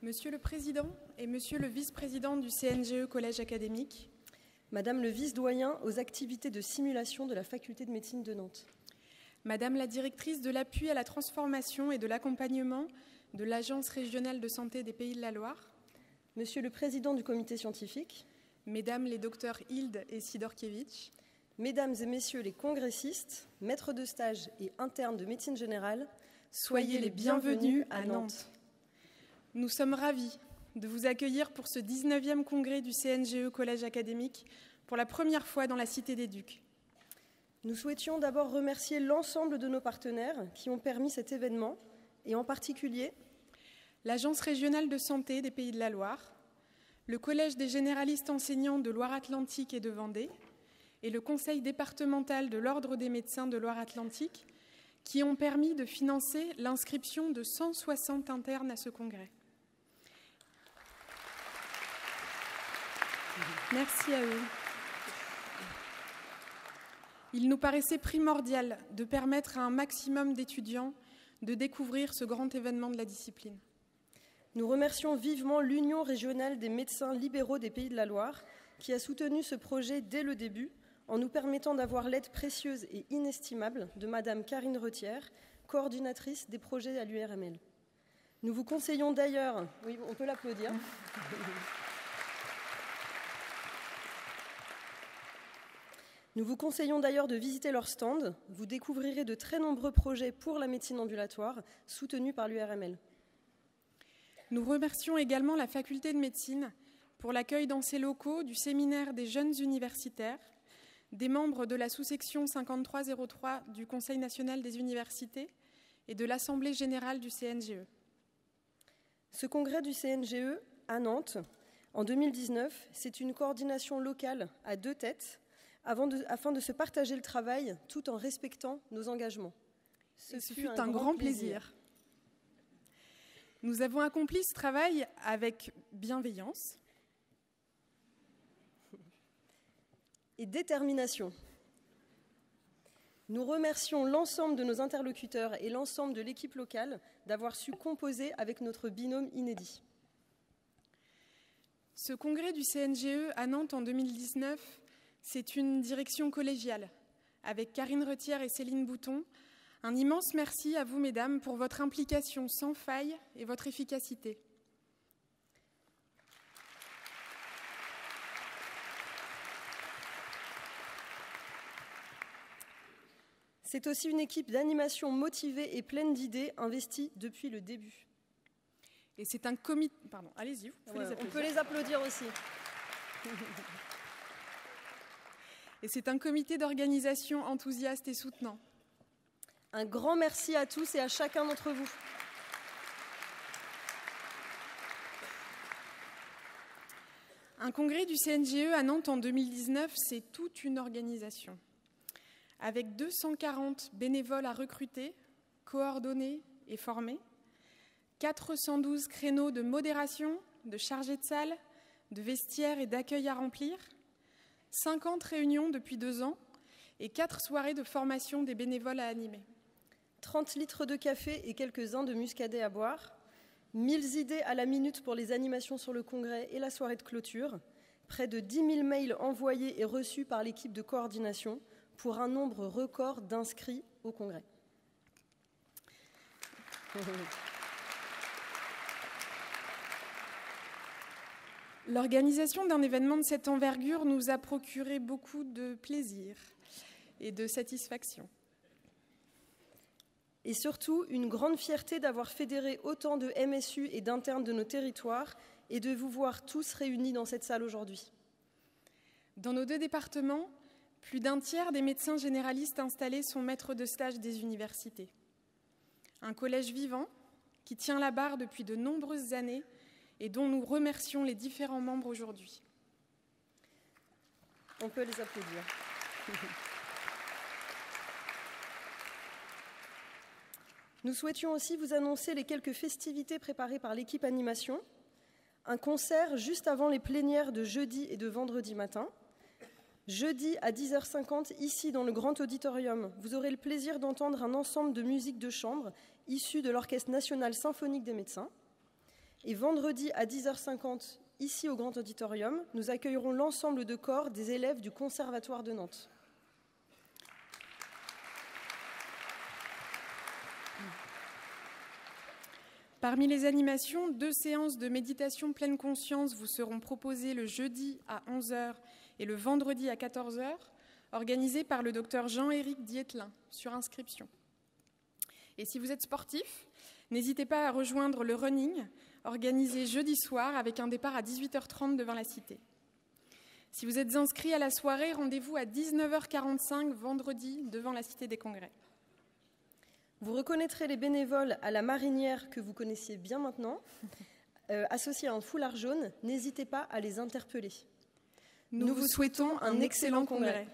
Monsieur le Président et Monsieur le Vice-président du CNGE Collège académique, Madame le Vice-doyen aux activités de simulation de la Faculté de médecine de Nantes, Madame la Directrice de l'appui à la transformation et de l'accompagnement de l'Agence régionale de santé des Pays de la Loire, Monsieur le Président du comité scientifique, Mesdames les docteurs Hilde et Sidorkiewicz, Mesdames et Messieurs les congressistes, maîtres de stage et internes de médecine générale, soyez les bienvenus à Nantes. Nous sommes ravis de vous accueillir pour ce 19e congrès du CNGE Collège académique pour la première fois dans la Cité des Ducs. Nous souhaitions d'abord remercier l'ensemble de nos partenaires qui ont permis cet événement, et en particulier l'Agence régionale de santé des Pays de la Loire, le Collège des généralistes enseignants de Loire-Atlantique et de Vendée, et le Conseil départemental de l'Ordre des médecins de Loire-Atlantique, qui ont permis de financer l'inscription de 160 internes à ce congrès. Merci à eux. Il nous paraissait primordial de permettre à un maximum d'étudiants de découvrir ce grand événement de la discipline. Nous remercions vivement l'Union régionale des médecins libéraux des Pays de la Loire qui a soutenu ce projet dès le début en nous permettant d'avoir l'aide précieuse et inestimable de Madame Karine Retière, coordinatrice des projets à l'URML. Nous vous conseillons d'ailleurs... Oui, on peut l'applaudir. Nous vous conseillons d'ailleurs de visiter leur stand. Vous découvrirez de très nombreux projets pour la médecine ambulatoire soutenus par l'URML. Nous remercions également la Faculté de médecine pour l'accueil dans ses locaux du séminaire des jeunes universitaires, des membres de la sous-section 5303 du Conseil national des universités et de l'Assemblée générale du CNGE. Ce congrès du CNGE à Nantes, en 2019, c'est une coordination locale à deux têtes afin de se partager le travail tout en respectant nos engagements. Ce fut un grand plaisir. Nous avons accompli ce travail avec bienveillance et détermination. Nous remercions l'ensemble de nos interlocuteurs et l'ensemble de l'équipe locale d'avoir su composer avec notre binôme inédit. Ce congrès du CNGE à Nantes en 2019, c'est une direction collégiale, avec Karine Retière et Céline Bouton. Un immense merci à vous, mesdames, pour votre implication sans faille et votre efficacité. C'est aussi une équipe d'animation motivée et pleine d'idées, investie depuis le début. Et c'est un comité... Pardon, allez-y, vous pouvez les applaudir. On peut les applaudir aussi. Et c'est un comité d'organisation enthousiaste et soutenant. Un grand merci à tous et à chacun d'entre vous. Un congrès du CNGE à Nantes en 2019, c'est toute une organisation. Avec 240 bénévoles à recruter, coordonnés et formés, 412 créneaux de modération, de chargés de salle, de vestiaires et d'accueil à remplir, 50 réunions depuis 2 ans et 4 soirées de formation des bénévoles à animer. 30 litres de café et quelques-uns de muscadet à boire, 1000 idées à la minute pour les animations sur le congrès et la soirée de clôture, près de 10 000 mails envoyés et reçus par l'équipe de coordination pour un nombre record d'inscrits au congrès. L'organisation d'un événement de cette envergure nous a procuré beaucoup de plaisir et de satisfaction. Et surtout, une grande fierté d'avoir fédéré autant de MSU et d'internes de nos territoires et de vous voir tous réunis dans cette salle aujourd'hui. Dans nos 2 départements, plus d'un tiers des médecins généralistes installés sont maîtres de stage des universités. Un collège vivant qui tient la barre depuis de nombreuses années et dont nous remercions les différents membres aujourd'hui. On peut les applaudir. Nous souhaitions aussi vous annoncer les quelques festivités préparées par l'équipe animation. Un concert juste avant les plénières de jeudi et de vendredi matin. Jeudi à 10h50, ici dans le grand auditorium, vous aurez le plaisir d'entendre un ensemble de musique de chambre issu de l'Orchestre national symphonique des médecins. Et vendredi à 10h50, ici au Grand Auditorium, nous accueillerons l'ensemble de corps des élèves du Conservatoire de Nantes. Parmi les animations, 2 séances de méditation pleine conscience vous seront proposées le jeudi à 11h et le vendredi à 14h, organisées par le docteur Jean-Éric Dietlin, sur inscription. Et si vous êtes sportif, n'hésitez pas à rejoindre le running, organisé jeudi soir avec un départ à 18h30 devant la Cité. Si vous êtes inscrit à la soirée, rendez-vous à 19h45 vendredi devant la Cité des Congrès. Vous reconnaîtrez les bénévoles à la marinière que vous connaissiez bien maintenant, associés à un foulard jaune. N'hésitez pas à les interpeller. Nous vous souhaitons un excellent congrès.